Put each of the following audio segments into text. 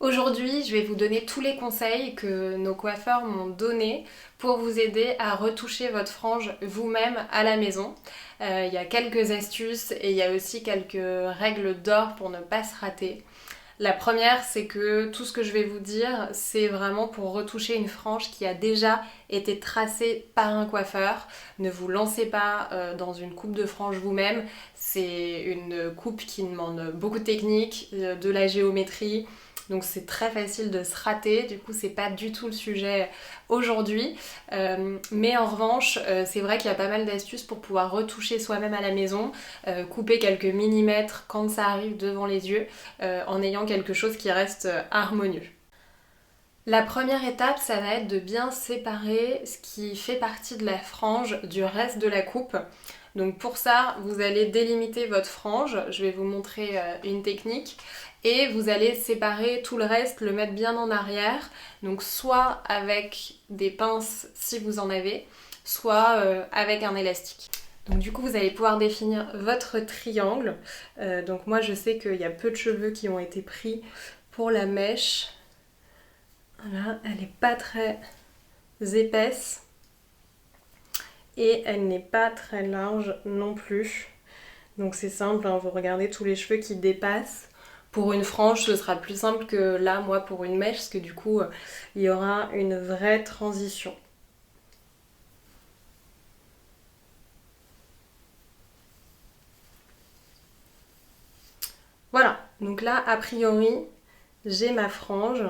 Aujourd'hui, je vais vous donner tous les conseils que nos coiffeurs m'ont donnés pour vous aider à retoucher votre frange vous-même à la maison. Il y a quelques astuces et il y a aussi quelques règles d'or pour ne pas se rater. La première, c'est que tout ce que je vais vous dire, c'est vraiment pour retoucher une frange qui a déjà été tracée par un coiffeur. Ne vous lancez pas dans une coupe de frange vous-même. C'est une coupe qui demande beaucoup de technique, de la géométrie. Donc c'est très facile de se rater, du coup c'est pas du tout le sujet aujourd'hui. Mais en revanche, c'est vrai qu'il y a pas mal d'astuces pour pouvoir retoucher soi-même à la maison, couper quelques millimètres quand ça arrive devant les yeux, en ayant quelque chose qui reste harmonieux. La première étape, ça va être de bien séparer ce qui fait partie de la frange du reste de la coupe. Donc pour ça, vous allez délimiter votre frange, je vais vous montrer une technique, et vous allez séparer tout le reste, le mettre bien en arrière, donc soit avec des pinces si vous en avez, soit avec un élastique. Donc du coup vous allez pouvoir définir votre triangle. Donc moi je sais qu'il y a peu de cheveux qui ont été pris pour la mèche. Voilà, elle n'est pas très épaisse. Et elle n'est pas très large non plus. Donc c'est simple, hein, vous regardez tous les cheveux qui dépassent. Pour une frange, ce sera plus simple que là, moi, pour une mèche, parce que du coup, il y aura une vraie transition. Voilà, donc là, a priori, j'ai ma frange.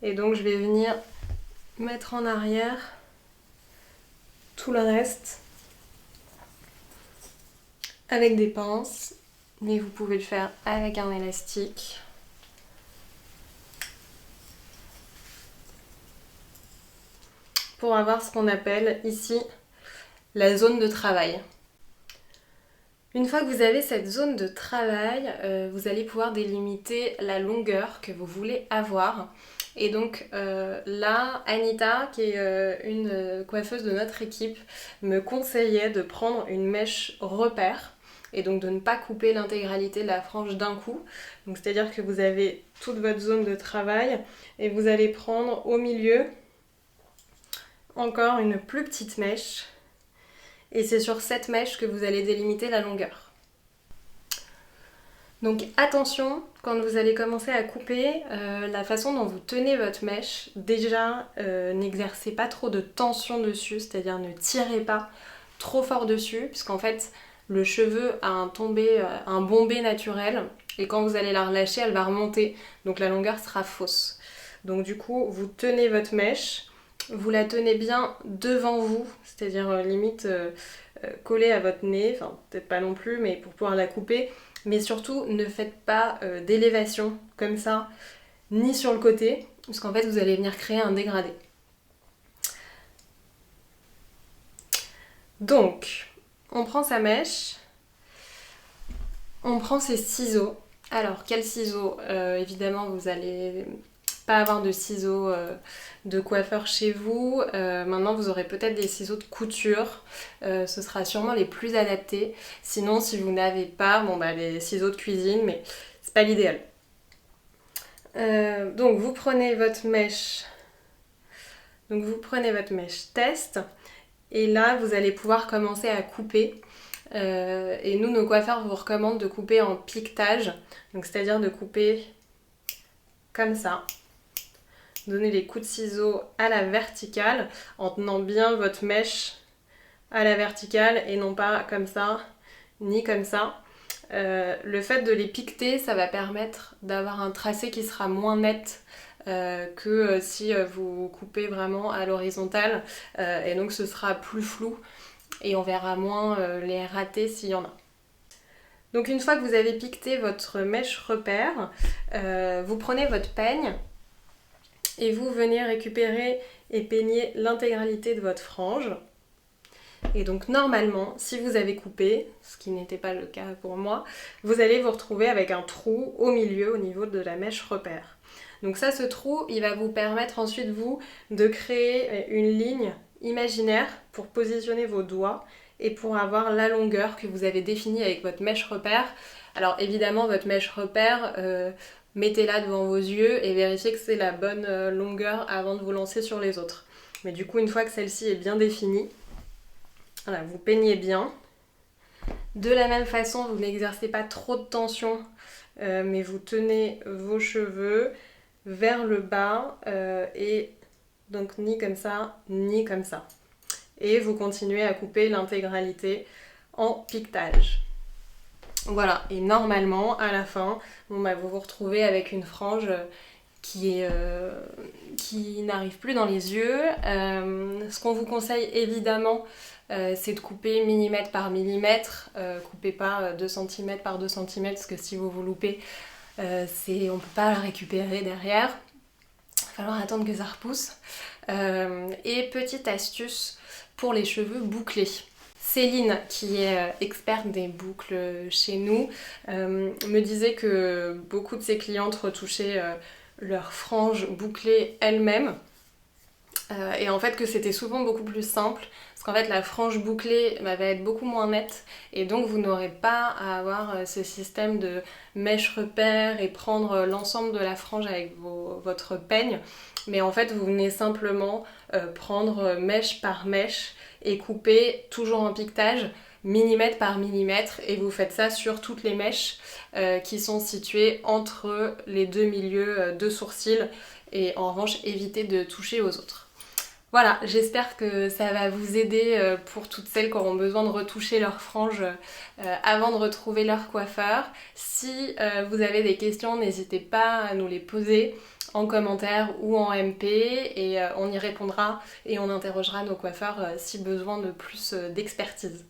Et donc je vais venir mettre en arrière tout le reste avec des pinces, mais vous pouvez le faire avec un élastique. Pour avoir ce qu'on appelle ici la zone de travail. Une fois que vous avez cette zone de travail, vous allez pouvoir délimiter la longueur que vous voulez avoir. Et donc là, Anita, qui est une coiffeuse de notre équipe, me conseillait de prendre une mèche repère et donc de ne pas couper l'intégralité de la frange d'un coup. Donc c'est-à-dire que vous avez toute votre zone de travail et vous allez prendre au milieu encore une plus petite mèche. Et c'est sur cette mèche que vous allez délimiter la longueur. Donc attention, quand vous allez commencer à couper, la façon dont vous tenez votre mèche, déjà n'exercez pas trop de tension dessus, c'est-à-dire ne tirez pas trop fort dessus, puisqu'en fait le cheveu a un bombé naturel, et quand vous allez la relâcher, elle va remonter, donc la longueur sera fausse. Donc du coup, vous tenez votre mèche, vous la tenez bien devant vous, c'est-à-dire limite collée à votre nez, enfin peut-être pas non plus, mais pour pouvoir la couper. Mais surtout, ne faites pas d'élévation comme ça, ni sur le côté, parce qu'en fait vous allez venir créer un dégradé. Donc, on prend sa mèche, on prend ses ciseaux. Alors, quels ciseaux évidemment, vous allez pas avoir de ciseaux de coiffeur chez vous. Maintenant, vous aurez peut-être des ciseaux de couture. Ce sera sûrement les plus adaptés. Sinon, si vous n'avez pas, bon bah les ciseaux de cuisine, mais c'est pas l'idéal. Donc, vous prenez votre mèche. Donc, vous prenez votre mèche test. Et là, vous allez pouvoir commencer à couper. Et nous, nos coiffeurs vous recommandent de couper en piquetage. Donc, c'est-à-dire de couper comme ça. Donnez les coups de ciseaux à la verticale en tenant bien votre mèche à la verticale et non pas comme ça ni comme ça. Le fait de les piqueter, ça va permettre d'avoir un tracé qui sera moins net que si vous coupez vraiment à l'horizontale, et donc ce sera plus flou et on verra moins les ratés s'il y en a. Donc une fois que vous avez piqueté votre mèche repère, vous prenez votre peigne et vous venez récupérer et peigner l'intégralité de votre frange. Et donc normalement, si vous avez coupé, ce qui n'était pas le cas pour moi, vous allez vous retrouver avec un trou au milieu, au niveau de la mèche repère. Donc ça, ce trou, il va vous permettre ensuite, vous, de créer une ligne imaginaire pour positionner vos doigts et pour avoir la longueur que vous avez définie avec votre mèche repère. Alors évidemment, votre mèche repère, mettez-la devant vos yeux et vérifiez que c'est la bonne longueur avant de vous lancer sur les autres. Mais du coup, une fois que celle-ci est bien définie, voilà, vous peignez bien. De la même façon, vous n'exercez pas trop de tension, mais vous tenez vos cheveux vers le bas et donc ni comme ça, ni comme ça. Et vous continuez à couper l'intégralité en piquetage. Voilà, et normalement, à la fin, vous vous retrouvez avec une frange qui n'arrive plus dans les yeux. Ce qu'on vous conseille évidemment, c'est de couper millimètre par millimètre. Coupez pas 2 cm par 2 cm, parce que si vous loupez, on ne peut pas la récupérer derrière. Il va falloir attendre que ça repousse. Et petite astuce pour les cheveux bouclés. Céline, qui est experte des boucles chez nous, me disait que beaucoup de ses clientes retouchaient leurs franges bouclées elles-mêmes. Et en fait que c'était souvent beaucoup plus simple, parce qu'en fait la frange bouclée va être beaucoup moins nette, et donc vous n'aurez pas à avoir ce système de mèche repère et prendre l'ensemble de la frange avec votre peigne, mais en fait vous venez simplement prendre mèche par mèche et couper toujours en piquetage, millimètre par millimètre, et vous faites ça sur toutes les mèches qui sont situées entre les deux milieux de sourcils, et en revanche évitez de toucher aux autres. Voilà, j'espère que ça va vous aider pour toutes celles qui auront besoin de retoucher leurs franges avant de retrouver leur coiffeur. Si vous avez des questions, n'hésitez pas à nous les poser en commentaire ou en MP, et on y répondra et on interrogera nos coiffeurs si besoin de plus d'expertise.